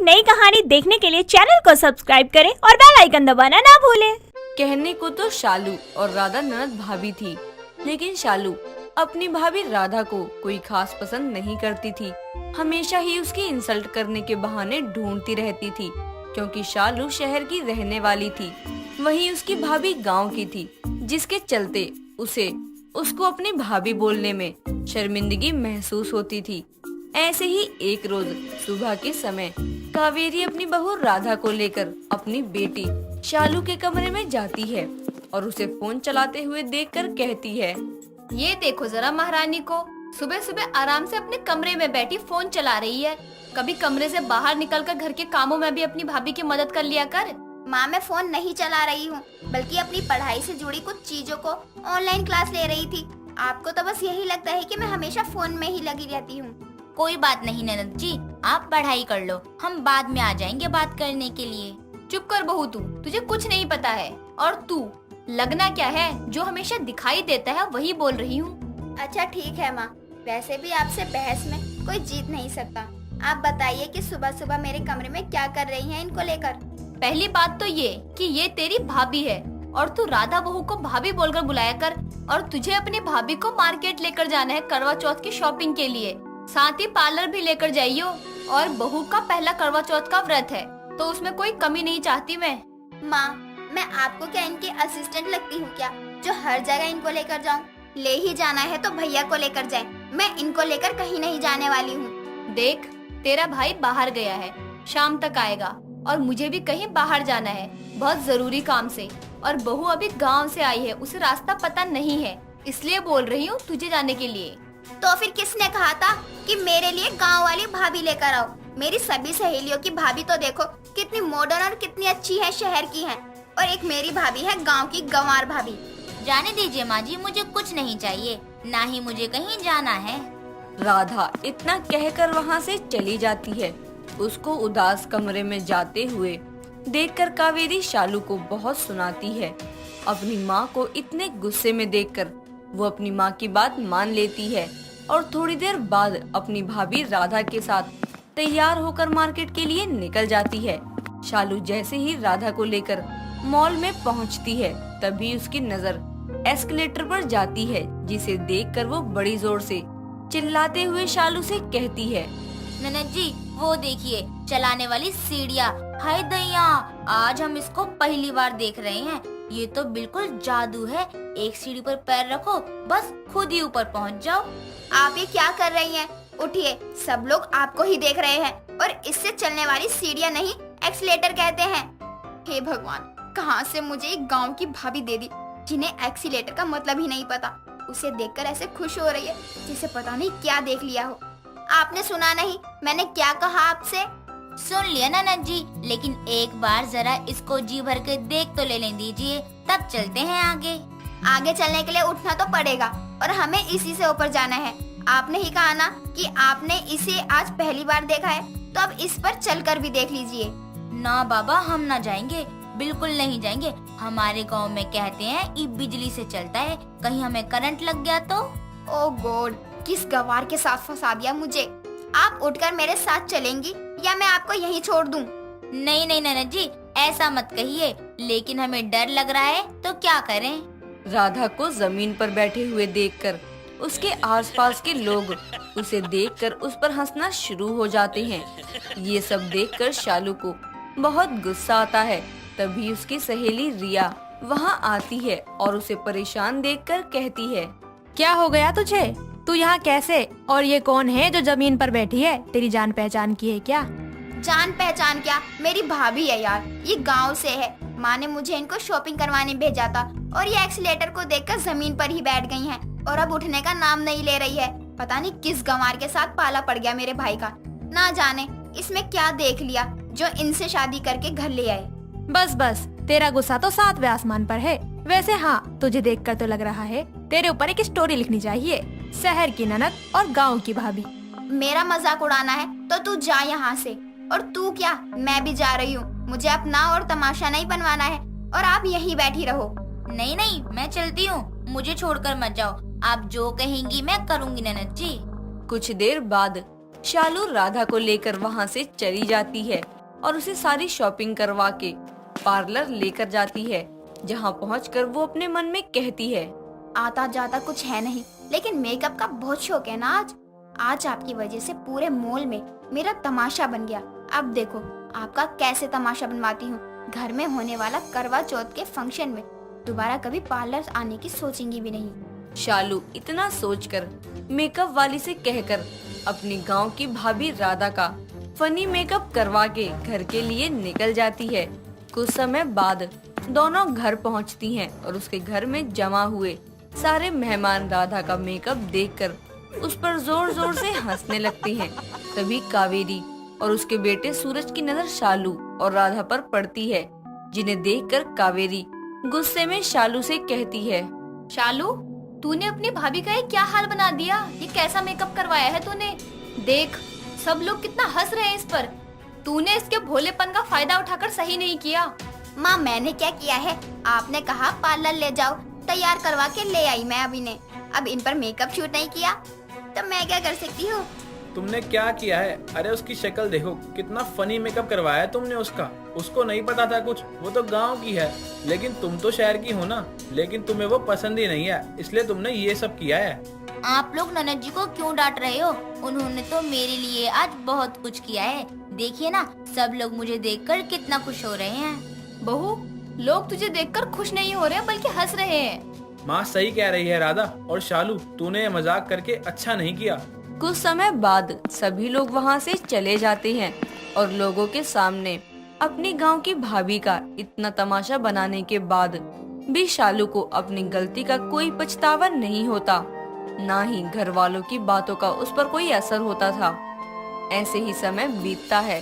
नई कहानी देखने के लिए चैनल को सब्सक्राइब करें और बेल आइकन दबाना ना भूलें। कहने को तो शालू और राधा ननद भाभी थी, लेकिन शालू अपनी भाभी राधा को कोई खास पसंद नहीं करती थी। हमेशा ही उसकी इंसल्ट करने के बहाने ढूंढती रहती थी, क्योंकि शालू शहर की रहने वाली थी, वहीं उसकी भाभी गांव की थी, जिसके चलते उसको अपनी भाभी बोलने में शर्मिंदगी महसूस होती थी। ऐसे ही एक रोज सुबह के समय कावेरी अपनी बहू राधा को लेकर अपनी बेटी शालू के कमरे में जाती है और उसे फोन चलाते हुए देखकर कहती है, ये देखो जरा महारानी को, सुबह सुबह आराम से अपने कमरे में बैठी फोन चला रही है। कभी कमरे से बाहर निकलकर घर के कामों में भी अपनी भाभी की मदद कर लिया कर। माँ, मैं फोन नहीं चला रही हूँ, बल्कि अपनी पढ़ाई से जुड़ी कुछ चीजों को ऑनलाइन क्लास ले रही थी। आपको तो बस यही लगता है कि मैं हमेशा फोन में ही लगी रहती हूँ। कोई बात नहीं ननद जी, आप पढ़ाई कर लो, हम बाद में आ जाएंगे बात करने के लिए। चुप कर बहू, तुझे कुछ नहीं पता है। और तू लगना क्या है, जो हमेशा दिखाई देता है वही बोल रही हूँ। अच्छा ठीक है माँ, वैसे भी आपसे बहस में कोई जीत नहीं सकता। आप बताइए कि सुबह सुबह मेरे कमरे में क्या कर रही हैं इनको लेकर। पहली बात तो ये कि ये तेरी भाभी है और तू राधा बहू को भाभी बोलकर बुलाया कर। और तुझे अपनी भाभी को मार्केट लेकर जाना है करवा चौथ की शॉपिंग के लिए, साथ ही पार्लर भी लेकर जाइयो। और बहू का पहला करवा चौथ का व्रत है, तो उसमें कोई कमी नहीं चाहती मैं। माँ, मैं आपको क्या इनके असिस्टेंट लगती हूँ क्या, जो हर जगह इनको लेकर जाऊँ? ले ही जाना है तो भैया को लेकर जाए, मैं इनको लेकर कहीं नहीं जाने वाली हूँ। देख, तेरा भाई बाहर गया है, शाम तक आएगा और मुझे भी कहीं बाहर जाना है बहुत जरूरी काम से। और बहू अभी गांव से आई है, उसे रास्ता पता नहीं है, इसलिए बोल रही हूँ तुझे जाने के लिए। तो फिर किसने कहा था कि मेरे लिए गांव वाली भाभी लेकर आओ? मेरी सभी सहेलियों की भाभी तो देखो कितनी मॉडर्न और कितनी अच्छी है, शहर की है, और एक मेरी भाभी है गांव की गंवार भाभी। जाने दीजिए माँ जी, मुझे कुछ नहीं चाहिए, ना ही मुझे कहीं जाना है। राधा इतना कहकर वहाँ से चली जाती है। उसको उदास कमरे में जाते हुए देखकर कावेरी शालू को बहुत सुनाती है। अपनी माँ को इतने गुस्से में देखकर वो अपनी माँ की बात मान लेती है और थोड़ी देर बाद अपनी भाभी राधा के साथ तैयार होकर मार्केट के लिए निकल जाती है। शालू जैसे ही राधा को लेकर मॉल में पहुँचती है, तभी उसकी नजर एस्केलेटर पर जाती है, जिसे देखकर वो बड़ी जोर से चिल्लाते हुए शालू से कहती है, ननद जी वो देखिए चलाने वाली सीढ़ियाँ, हाय दैया, आज हम इसको पहली बार देख रहे हैं। ये तो बिल्कुल जादू है, एक सीढ़ी पर पैर रखो, बस खुद ही ऊपर पहुंच जाओ। आप ये क्या कर रही हैं? उठिए, सब लोग आपको ही देख रहे हैं। और इससे चलने वाली सीढ़ियाँ नहीं, एक्सीलेटर कहते हैं। हे भगवान, कहाँ से मुझे एक गांव की भाभी दे दी, जिन्हें एक्सीलेटर का मतलब ही नहीं पता। उसे देखकर ऐसे खुश हो रही है जिसे पता नहीं क्या देख लिया हो। आपने सुना नहीं मैंने क्या कहा आपसे? सुन लिया ननद जी, लेकिन एक बार जरा इसको जी भर के देख तो लेने दीजिए, तब चलते हैं आगे। आगे चलने के लिए उठना तो पड़ेगा, और हमें इसी से ऊपर जाना है। आपने ही कहा ना कि आपने इसे आज पहली बार देखा है, तो अब इस पर चलकर भी देख लीजिए। ना बाबा, हम ना जाएंगे, बिल्कुल नहीं जाएंगे। हमारे गांव में कहते हैं ये बिजली से चलता है, कहीं हमें करंट लग गया तो। ओ गॉड, किस गवार के साथ फंसा दिया मुझे। आप उठकर मेरे साथ चलेंगी या मैं आपको यहीं छोड़ दूं? नहीं नहीं ननद जी, ऐसा मत कहिए, लेकिन हमें डर लग रहा है तो क्या करें। राधा को जमीन पर बैठे हुए देखकर उसके आसपास के लोग उसे देखकर उस पर हंसना शुरू हो जाते हैं। ये सब देखकर शालू को बहुत गुस्सा आता है। तभी उसकी सहेली रिया वहाँ आती है और उसे परेशान देखकर कहती है, क्या हो गया तुझे? तू यहाँ कैसे? और ये कौन है जो जमीन पर बैठी है? तेरी जान पहचान की है क्या? जान पहचान क्या, मेरी भाभी है यार, ये गांव से है। माँ ने मुझे इनको शॉपिंग करवाने भेजा था, और ये एक्सीलेटर को देखकर जमीन पर ही बैठ गई हैं, और अब उठने का नाम नहीं ले रही है। पता नहीं किस गंवार के साथ पाला पड़ गया मेरे भाई का। ना जाने इसमें क्या देख लिया जो इनसे शादी करके घर ले आए। बस बस, तेरा गुस्सा तो 7वें आसमान पर है। वैसे हाँ, तुझे देखकर तो लग रहा है तेरे ऊपर एक स्टोरी लिखनी चाहिए, शहर की ननद और गांव की भाभी। मेरा मजाक उड़ाना है तो तू जा यहाँ से। और तू क्या, मैं भी जा रही हूँ। मुझे अपना और तमाशा नहीं बनवाना है, और आप यहीं बैठी रहो। नहीं नहीं, मैं चलती हूँ, मुझे छोड़कर मत जाओ, आप जो कहेंगी मैं करूँगी ननद जी। कुछ देर बाद शालू राधा को लेकर वहाँ से चली जाती है। और उसे सारी शॉपिंग करवा के पार्लर लेकर जाती है, जहाँ पहुंचकर वो अपने मन में कहती है, आता जाता कुछ है नहीं, लेकिन मेकअप का बहुत शौक है ना आज आपकी वजह से पूरे मॉल में मेरा तमाशा बन गया। अब देखो आपका कैसे तमाशा बनवाती हूँ। घर में होने वाला करवा चौथ के फंक्शन में दोबारा कभी पार्लर आने की सोचेंगी भी नहीं। शालू इतना सोचकर मेकअप वाली से कहकर अपनी गांव की भाभी राधा का फनी मेकअप करवा के घर के लिए निकल जाती है। कुछ समय बाद दोनों घर पहुंचती हैं और उसके घर में जमा हुए सारे मेहमान राधा का मेकअप देखकर उस पर जोर जोर से हंसने लगते हैं। तभी कावेरी और उसके बेटे सूरज की नजर शालू और राधा पर पड़ती है, जिन्हें देखकर कावेरी गुस्से में शालू से कहती है, शालू, तूने अपनी भाभी का ये क्या हाल बना दिया? ये कैसा मेकअप करवाया है तूने? देख, सब लोग कितना हंस रहे हैं इस पर। तूने इसके भोलेपन का फायदा उठाकर सही नहीं किया। माँ मैंने क्या किया है? आपने कहा पार्लर ले जाओ, तैयार करवा के ले आई मैं अभी ने। अब इन पर मेकअप शूट नहीं किया तो मैं क्या कर सकती हूँ? तुमने क्या किया है? अरे उसकी शक्ल देखो, कितना फनी मेकअप करवाया है तुमने उसका। उसको नहीं पता था कुछ, वो तो गांव की है, लेकिन तुम तो शहर की हो ना। लेकिन तुम्हें वो पसंद ही नहीं है, इसलिए तुमने ये सब किया है। आप लोग ननद जी को क्यों डांट रहे हो? उन्होंने तो मेरे लिए आज बहुत कुछ किया है। देखिए ना, सब लोग मुझे देखकर कितना खुश हो रहे हैं। बहू, लोग तुझे देखकर खुश नहीं हो रहे बल्कि हंस रहे हैं। माँ सही कह रही है राधा और शालू, तूने ये मजाक करके अच्छा नहीं किया। कुछ समय बाद सभी लोग वहाँ से चले जाते हैं और लोगों के सामने अपनी गांव की भाभी का इतना तमाशा बनाने के बाद भी शालू को अपनी गलती का कोई पछतावा नहीं होता, ना ही घर वालों की बातों का उस पर कोई असर होता था। ऐसे ही समय बीतता है।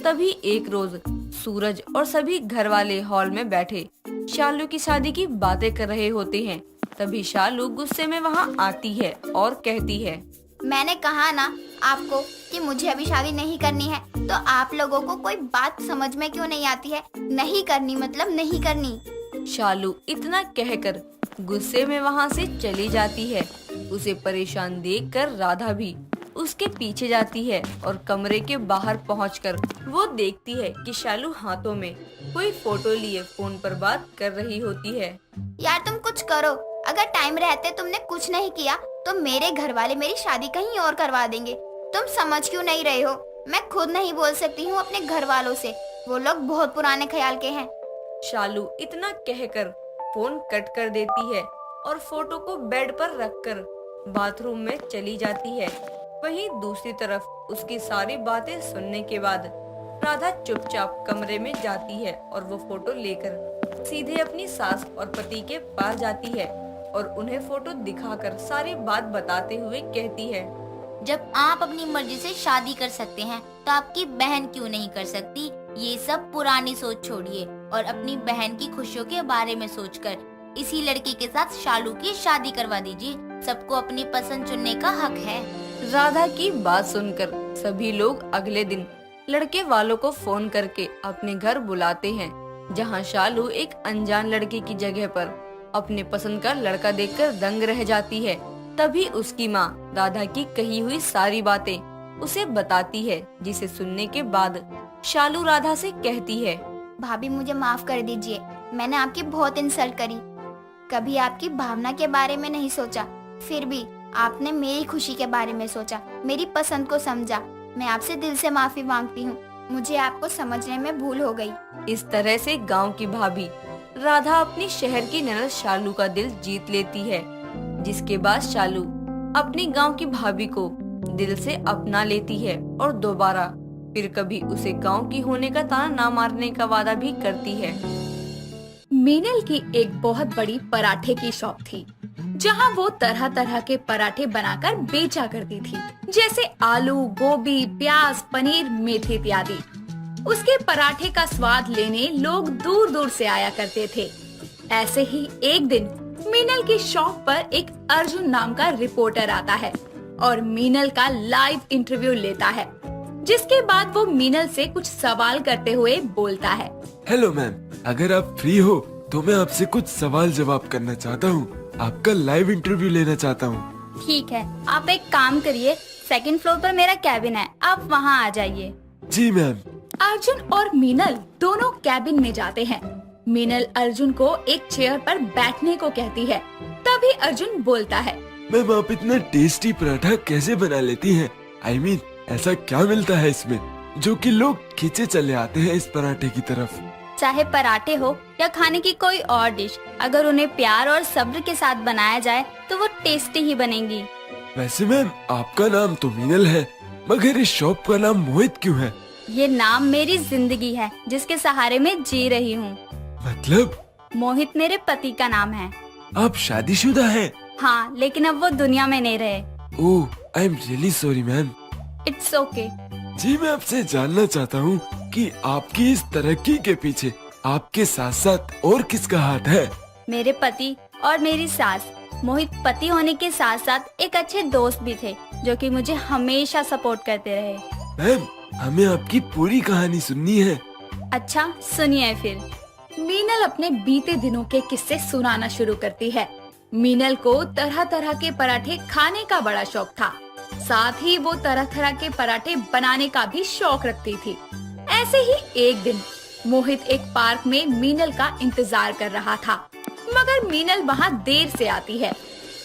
तभी एक रोज सूरज और सभी घर वाले हॉल में बैठे शालू की शादी की बातें कर रहे होते हैं। तभी शालू गुस्से में वहाँ आती है और कहती है, मैंने कहा ना आपको कि मुझे अभी शादी नहीं करनी है, तो आप लोगों को कोई बात समझ में क्यों नहीं आती है? नहीं करनी मतलब नहीं करनी। शालू इतना कहकर गुस्से में वहाँ से चली जाती है। उसे परेशान देखकर राधा भी उसके पीछे जाती है और कमरे के बाहर पहुंचकर वो देखती है कि शालू हाथों में कोई फोटो लिए फोन पर बात कर रही होती है। यार तुम कुछ करो, अगर टाइम रहते तुमने कुछ नहीं किया तो मेरे घर वाले मेरी शादी कहीं और करवा देंगे। तुम समझ क्यों नहीं रहे हो? मैं खुद नहीं बोल सकती हूँ अपने घर वालों से, वो लोग बहुत पुराने ख्याल के हैं। शालू इतना कहकर फोन कट कर देती है और फोटो को बेड पर रखकर बाथरूम में चली जाती है। वहीं दूसरी तरफ उसकी सारी बातें सुनने के बाद राधा चुपचाप कमरे में जाती है और वो फोटो लेकर सीधे अपनी सास और पति के पास जाती है और उन्हें फोटो दिखाकर सारी बात बताते हुए कहती है, जब आप अपनी मर्जी से शादी कर सकते हैं तो आपकी बहन क्यों नहीं कर सकती? ये सब पुरानी सोच छोड़िए और अपनी बहन की खुशियों के बारे में सोचकर इसी लड़की के साथ शालू की शादी करवा दीजिए। सबको अपनी पसंद चुनने का हक है। राधा की बात सुनकर सभी लोग अगले दिन लड़के वालों को फोन करके अपने घर बुलाते हैं, जहां शालू एक अनजान लड़के की जगह पर अपने पसंद का लड़का देखकर दंग रह जाती है। तभी उसकी माँ राधा की कही हुई सारी बातें उसे बताती है, जिसे सुनने के बाद शालू राधा से कहती है, भाभी मुझे माफ कर दीजिए, मैंने आपकी बहुत इंसल्ट करी। कभी आपकी भावना के बारे में नहीं सोचा, फिर भी आपने मेरी खुशी के बारे में सोचा, मेरी पसंद को समझा। मैं आपसे दिल से माफी मांगती हूँ, मुझे आपको समझने में भूल हो गई। इस तरह से गांव की भाभी राधा अपनी शहर की ननद शालू का दिल जीत लेती है, जिसके बाद शालू अपनी गांव की भाभी को दिल से अपना लेती है और दोबारा फिर कभी उसे गांव की होने का ताना ना मारने का वादा भी करती है। मीनल की एक बहुत बड़ी पराठे की शॉप थी, जहां वो तरह तरह के पराठे बनाकर बेचा करती थी, जैसे आलू, गोभी, प्याज, पनीर, मेथी इत्यादि। उसके पराठे का स्वाद लेने लोग दूर दूर से आया करते थे। ऐसे ही एक दिन मीनल की शॉप पर एक अर्जुन नाम का रिपोर्टर आता है और मीनल का लाइव इंटरव्यू लेता है, जिसके बाद वो मीनल से कुछ सवाल करते हुए बोलता है, हेलो मैम, अगर आप फ्री हो तो मैं आपसे कुछ सवाल जवाब करना चाहता हूँ। आपका लाइव इंटरव्यू लेना चाहता हूँ। ठीक है, आप एक काम करिए, सेकंड फ्लोर पर मेरा कैबिन है, आप वहाँ आ जाइए। जी मैम, अर्जुन और मीनल दोनों कैबिन में जाते हैं। मीनल अर्जुन को एक चेयर पर बैठने को कहती है। तभी अर्जुन बोलता है, मैम आप इतना टेस्टी पराठा कैसे बना लेती हैं? I mean, ऐसा क्या मिलता है इसमें जो कि लोग खींचे चले आते हैं इस पराठे की तरफ? चाहे पराठे हो या खाने की कोई और डिश, अगर उन्हें प्यार और सब्र के साथ बनाया जाए तो वो टेस्टी ही बनेंगी। वैसे मैम आपका नाम तो मीनल है, मगर इस शॉप का नाम मोहित क्यों है? ये नाम मेरी जिंदगी है जिसके सहारे मैं जी रही हूँ। मतलब मोहित मेरे पति का नाम है। आप शादीशुदा हैं? हाँ, लेकिन अब वो दुनिया में नहीं रहे। Oh, I am really sorry ma'am. It's okay. जी मैं आपसे जानना चाहता हूँ कि आपकी इस तरक्की के पीछे आपके साथ साथ और किसका हाथ है? मेरे पति और मेरी सास। मोहित पति होने के साथ साथ एक अच्छे दोस्त भी थे जो कि मुझे हमेशा सपोर्ट करते रहे। मैम हमें आपकी पूरी कहानी सुननी है। अच्छा सुनिए फिर। मीनल अपने बीते दिनों के किस्से सुनाना शुरू करती है। मीनल को तरह तरह के पराठे खाने का बड़ा शौक था। साथ ही वो तरह तरह के पराठे बनाने का भी शौक रखती थी। ऐसे ही एक दिन मोहित एक पार्क में मीनल का इंतजार कर रहा था, मगर मीनल वहाँ देर से आती है,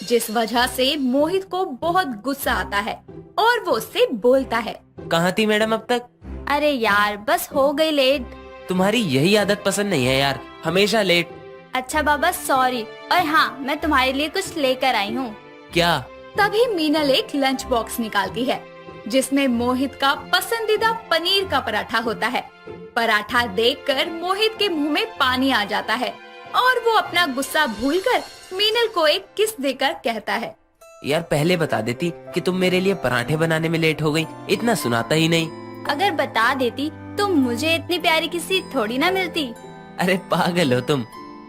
जिस वजह से मोहित को बहुत गुस्सा आता है और वो उससे बोलता है, कहाँ थी मैडम अब तक? अरे यार बस हो गई लेट। तुम्हारी यही आदत पसंद नहीं है यार, हमेशा लेट। अच्छा बाबा सॉरी। और हाँ, मैं तुम्हारे लिए कुछ लेकर आई हूँ। क्या? तभी मीनल एक लंच बॉक्स निकालती है जिसमें मोहित का पसंदीदा पनीर का पराठा होता है। पराठा देखकर मोहित के मुंह में पानी आ जाता है और वो अपना गुस्सा भूलकर मीनल को एक किस देकर कहता है, यार पहले बता देती कि तुम मेरे लिए पराठे बनाने में लेट हो गई, इतना सुनाता ही नहीं। अगर बता देती तो मुझे इतनी प्यारी किसी थोड़ी ना मिलती। अरे पागल हो तुम।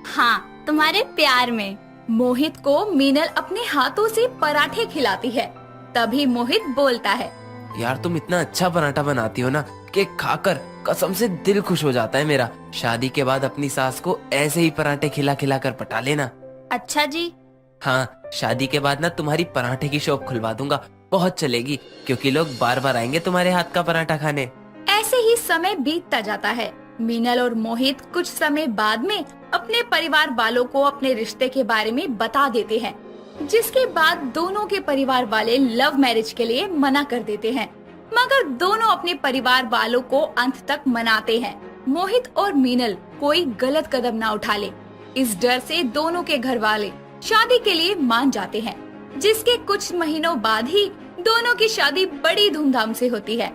हाँ, तुम्हारे प्यार में। मोहित को मीनल अपने हाथों से पराठे खिलाती है। तभी मोहित बोलता है, यार तुम इतना अच्छा पराठा बनाती हो ना कि खाकर कसम से दिल खुश हो जाता है मेरा। शादी के बाद अपनी सास को ऐसे ही पराठे खिला खिला कर पटा लेना। अच्छा जी। हाँ, शादी के बाद ना तुम्हारी पराठे की शॉप खुलवा दूंगा, बहुत चलेगी क्योंकि लोग बार बार आएंगे तुम्हारे हाथ का पराठा खाने। ऐसे ही समय बीतता जाता है। मीनल और मोहित कुछ समय बाद में अपने परिवार वालों को अपने रिश्ते के बारे में बता देते हैं, जिसके बाद दोनों के परिवार वाले लव मैरिज के लिए मना कर देते हैं, मगर दोनों अपने परिवार वालों को अंत तक मनाते हैं। मोहित और मीनल कोई गलत कदम ना उठा ले, इस डर से दोनों के घर वाले शादी के लिए मान जाते हैं, जिसके कुछ महीनों बाद ही दोनों की शादी बड़ी धूमधाम से होती है।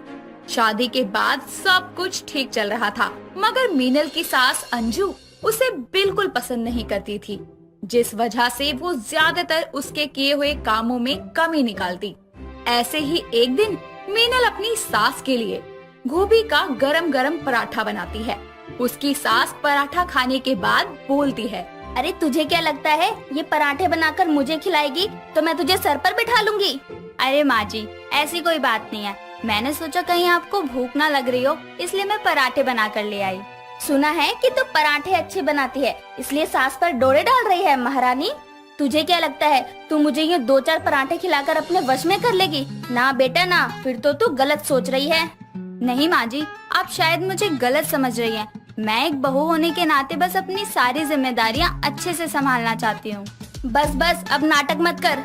शादी के बाद सब कुछ ठीक चल रहा था, मगर मीनल की सास अंजू उसे बिल्कुल पसंद नहीं करती थी, जिस वजह से वो ज्यादातर उसके किए हुए कामों में कमी निकालती। ऐसे ही एक दिन मीनल अपनी सास के लिए गोभी का गरम गरम पराठा बनाती है। उसकी सास पराठा खाने के बाद बोलती है, अरे तुझे क्या लगता है ये पराठे बनाकर मुझे खिलाएगी तो मैं तुझे सर पर बिठा लूंगी? अरे माँ जी, ऐसी कोई बात नहीं है। मैंने सोचा कहीं आपको भूख ना लग रही हो, इसलिए मैं पराठे बना कर ले आई। सुना है कि तू पराठे अच्छे बनाती है, इसलिए सास पर डोरे डाल रही है महारानी। तुझे क्या लगता है तू मुझे ये 2-4 पराठे खिलाकर अपने वश में कर लेगी? ना बेटा ना, फिर तो तू गलत सोच रही है। नहीं माँ जी, आप शायद मुझे गलत समझ रही हैं। मैं एक बहू होने के नाते बस अपनी सारी जिम्मेदारियाँ अच्छे से संभालना चाहती हूँ। बस अब नाटक मत कर।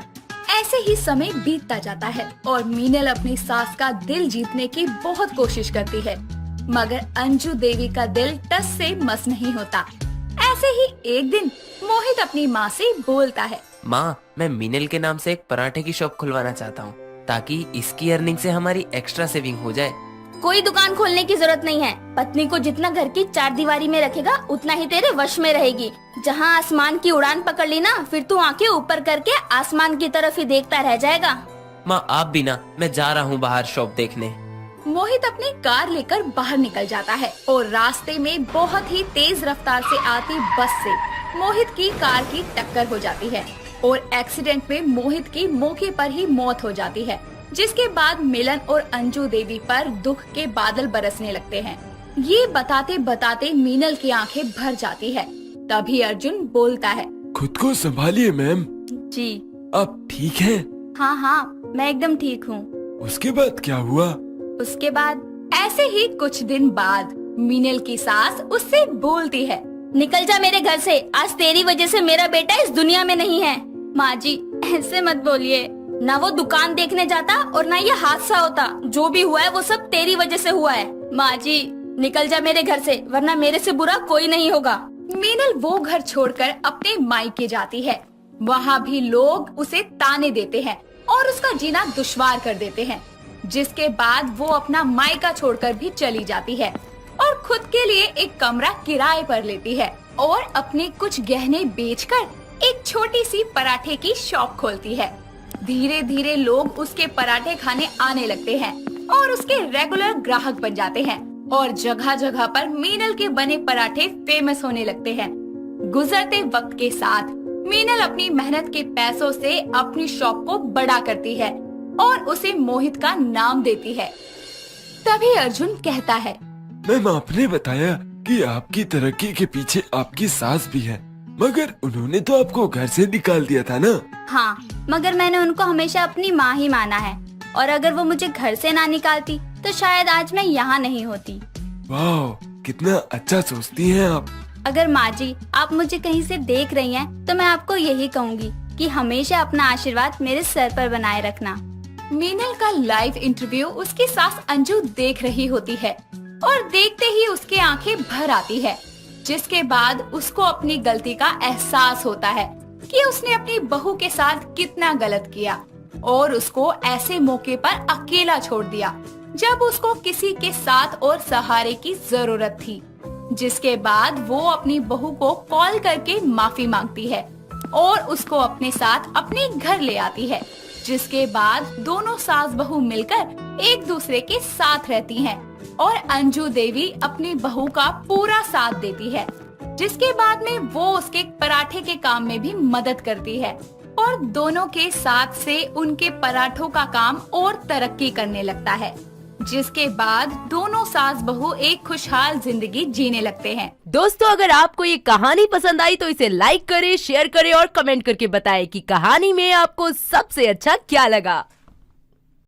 ऐसे ही समय बीतता जाता है और मीनल अपनी सास का दिल जीतने की बहुत कोशिश करती है, मगर अंजू देवी का दिल टस से मस नहीं होता। ऐसे ही एक दिन मोहित अपनी माँ से बोलता है, माँ मैं मीनल के नाम से एक पराठे की शॉप खुलवाना चाहता हूँ ताकि इसकी अर्निंग से हमारी एक्स्ट्रा सेविंग हो जाए। कोई दुकान खोलने की जरूरत नहीं है। पत्नी को जितना घर की 4 दीवारी में रखेगा उतना ही तेरे वश में रहेगी। जहाँ आसमान की उड़ान पकड़ ली ना, फिर तू आंखें ऊपर करके आसमान की तरफ ही देखता रह जाएगा। माँ आप भी ना, मैं जा रहा हूँ बाहर शॉप देखने। मोहित अपनी कार लेकर बाहर निकल जाता है और रास्ते में बहुत ही तेज रफ्तार से आती बस से मोहित की कार की टक्कर हो जाती है और एक्सीडेंट में मोहित की मौके पर ही मौत हो जाती है, जिसके बाद मिलन और अंजू देवी पर दुख के बादल बरसने लगते हैं। ये बताते बताते मीनल की आंखें भर जाती है। तभी अर्जुन बोलता है, खुद को संभालिए मैम। जी आप ठीक हैं? हाँ, मैं एकदम ठीक हूँ। उसके बाद क्या हुआ? उसके बाद ऐसे ही कुछ दिन बाद मीनल की सास उससे बोलती है, निकल जा मेरे घर से, आज तेरी वजह से मेरा बेटा इस दुनिया में नहीं है। माँ जी ऐसे मत बोलिए, ना वो दुकान देखने जाता और ना ये हादसा होता। जो भी हुआ है वो सब तेरी वजह से हुआ है। माँ जी निकल जा मेरे घर से, वरना मेरे से बुरा कोई नहीं होगा। मीनल वो घर छोड़कर अपने मायके जाती है। वहाँ भी लोग उसे ताने देते हैं और उसका जीना दुश्वार कर देते हैं, जिसके बाद वो अपना मायका छोड़कर भी चली जाती है और खुद के लिए एक कमरा किराए पर लेती है और अपने कुछ गहने बेचकर एक छोटी सी पराठे की शॉप खोलती है। धीरे धीरे लोग उसके पराठे खाने आने लगते हैं और उसके रेगुलर ग्राहक बन जाते हैं और जगह जगह पर मीनल के बने पराठे फेमस होने लगते हैं। गुजरते वक्त के साथ मीनल अपनी मेहनत के पैसों से अपनी शॉप को बड़ा करती है और उसे मोहित का नाम देती है। तभी अर्जुन कहता है, मैम आपने बताया कि आपकी तरक्की के पीछे आपकी सास भी है, मगर उन्होंने तो आपको घर से निकाल दिया था ना। हाँ, मगर मैंने उनको हमेशा अपनी माँ ही माना है और अगर वो मुझे घर से ना निकालती तो शायद आज मैं यहाँ नहीं होती। वाह, कितना अच्छा सोचती हैं आप। अगर माँ जी आप मुझे कहीं से देख रही हैं तो मैं आपको यही कहूँगी कि हमेशा अपना आशीर्वाद मेरे सर पर बनाए रखना। मीनल का लाइव इंटरव्यू उसकी सास अंजू देख रही होती है और देखते ही उसके आंखें भर आती है, जिसके बाद उसको अपनी गलती का एहसास होता है कि उसने अपनी बहू के साथ कितना गलत किया और उसको ऐसे मौके पर अकेला छोड़ दिया जब उसको किसी के साथ और सहारे की जरूरत थी। जिसके बाद वो अपनी बहू को कॉल करके माफी मांगती है और उसको अपने साथ अपने घर ले आती है, जिसके बाद दोनों सास बहू मिलकर एक दूसरे के साथ रहती हैं और अंजू देवी अपनी बहू का पूरा साथ देती है, जिसके बाद में वो उसके पराठे के काम में भी मदद करती है और दोनों के साथ से उनके पराठों का काम और तरक्की करने लगता है, जिसके बाद दोनों सास बहू एक खुशहाल जिंदगी जीने लगते हैं। दोस्तों अगर आपको ये कहानी पसंद आई तो इसे लाइक करें, शेयर करें और कमेंट करके बताएं कि कहानी में आपको सबसे अच्छा क्या लगा।